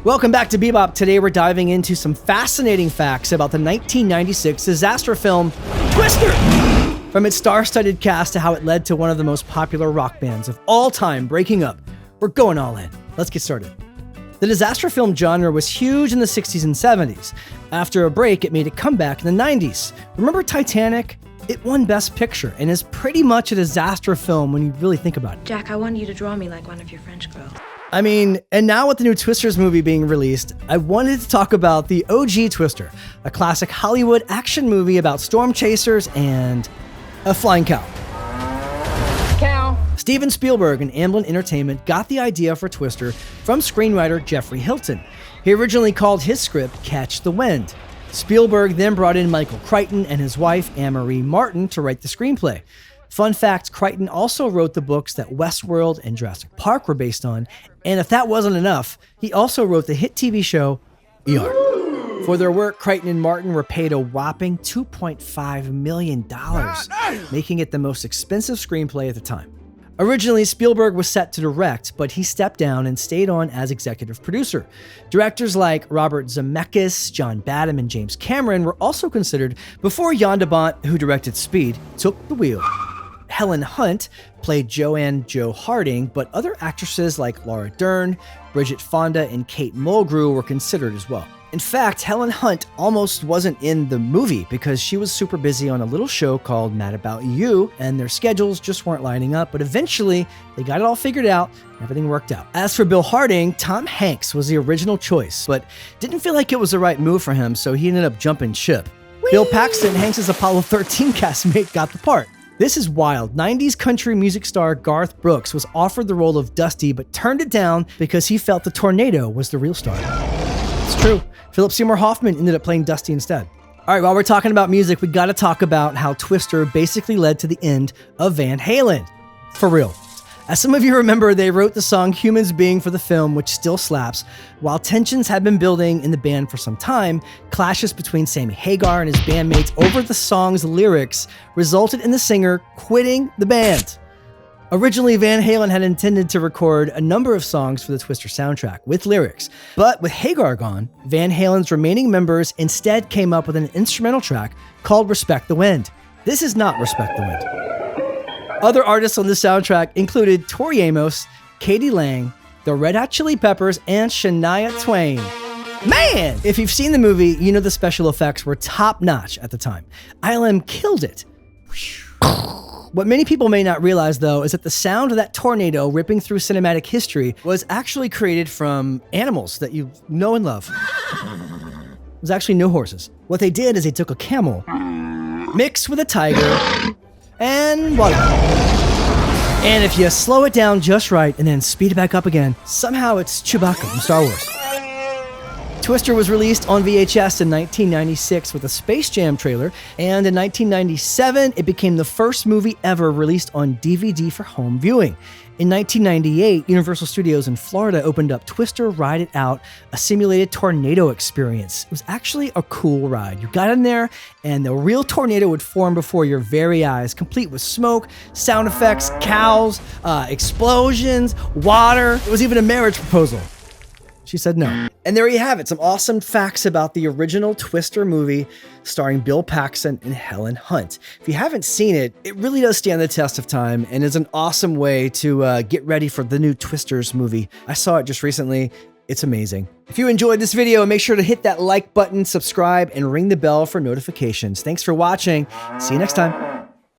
Welcome back to Bebop. Today we're diving into some fascinating facts about the 1996 disaster film, Twister! From its star-studded cast to how it led to one of the most popular rock bands of all time breaking up. We're going all in. Let's get started. The disaster film genre was huge in the 60s and 70s. After a break, it made a comeback in the 90s. Remember Titanic? It won Best Picture and is pretty much a disaster film when you really think about it. Jack, I want you to draw me like one of your French girls. I mean, and now with the new Twisters movie being released, I wanted to talk about the OG Twister, a classic Hollywood action movie about storm chasers and a flying cow. Steven Spielberg and Amblin Entertainment got the idea for Twister from screenwriter Jeffrey Hilton. He originally called his script Catch the Wind. Spielberg then brought in Michael Crichton and his wife Anne-Marie Martin to write the screenplay. Fun fact, Crichton also wrote the books that Westworld and Jurassic Park were based on, and if that wasn't enough, he also wrote the hit TV show ER. For their work, Crichton and Martin were paid a whopping $2.5 million, making it the most expensive screenplay at the time. Originally, Spielberg was set to direct, but he stepped down and stayed on as executive producer. Directors like Robert Zemeckis, John Badham, and James Cameron were also considered before Jan de Bont, who directed Speed, took the wheel. Helen Hunt played Joanne Jo Harding, but other actresses like Laura Dern, Bridget Fonda, and Kate Mulgrew were considered as well. In fact, Helen Hunt almost wasn't in the movie because she was super busy on a little show called Mad About You, and their schedules just weren't lining up, but eventually they got it all figured out, and everything worked out. As for Bill Harding, Tom Hanks was the original choice, but didn't feel like it was the right move for him, so he ended up jumping ship. Whee! Bill Paxton, Hanks' Apollo 13 castmate, got the part. This is wild. 90s country music star Garth Brooks was offered the role of Dusty, but turned it down because he felt the tornado was the real star. It's true. Philip Seymour Hoffman ended up playing Dusty instead. All right, while we're talking about music, we got to talk about how Twister basically led to the end of Van Halen. For real. As some of you remember, they wrote the song Humans Being for the film, which still slaps. While tensions had been building in the band for some time, clashes between Sammy Hagar and his bandmates over the song's lyrics resulted in the singer quitting the band. Originally, Van Halen had intended to record a number of songs for the Twister soundtrack with lyrics, but with Hagar gone, Van Halen's remaining members instead came up with an instrumental track called Respect the Wind. This is not Respect the Wind. Other artists on the soundtrack included Tori Amos, Katie Lang, the Red Hot Chili Peppers, and Shania Twain. Man! If you've seen the movie, you know the special effects were top-notch at the time. ILM killed it. What many people may not realize, though, is that the sound of that tornado ripping through cinematic history was actually created from animals that you know and love. There's actually no horses. What they did is they took a camel, mixed with a tiger, and voila. And if you slow it down just right and then speed it back up again, somehow it's Chewbacca from Star Wars. Twister was released on VHS in 1996 with a Space Jam trailer, and in 1997, it became the first movie ever released on DVD for home viewing. In 1998, Universal Studios in Florida opened up Twister Ride It Out, a simulated tornado experience. It was actually a cool ride. You got in there, and the real tornado would form before your very eyes, complete with smoke, sound effects, cows, explosions, water. It was even a marriage proposal. She said no. And there you have it, some awesome facts about the original Twister movie starring Bill Paxton and Helen Hunt. If you haven't seen it, it really does stand the test of time and is an awesome way to get ready for the new Twisters movie. I saw it just recently. It's amazing. If you enjoyed this video, make sure to hit that like button, subscribe, and ring the bell for notifications. Thanks for watching. See you next time.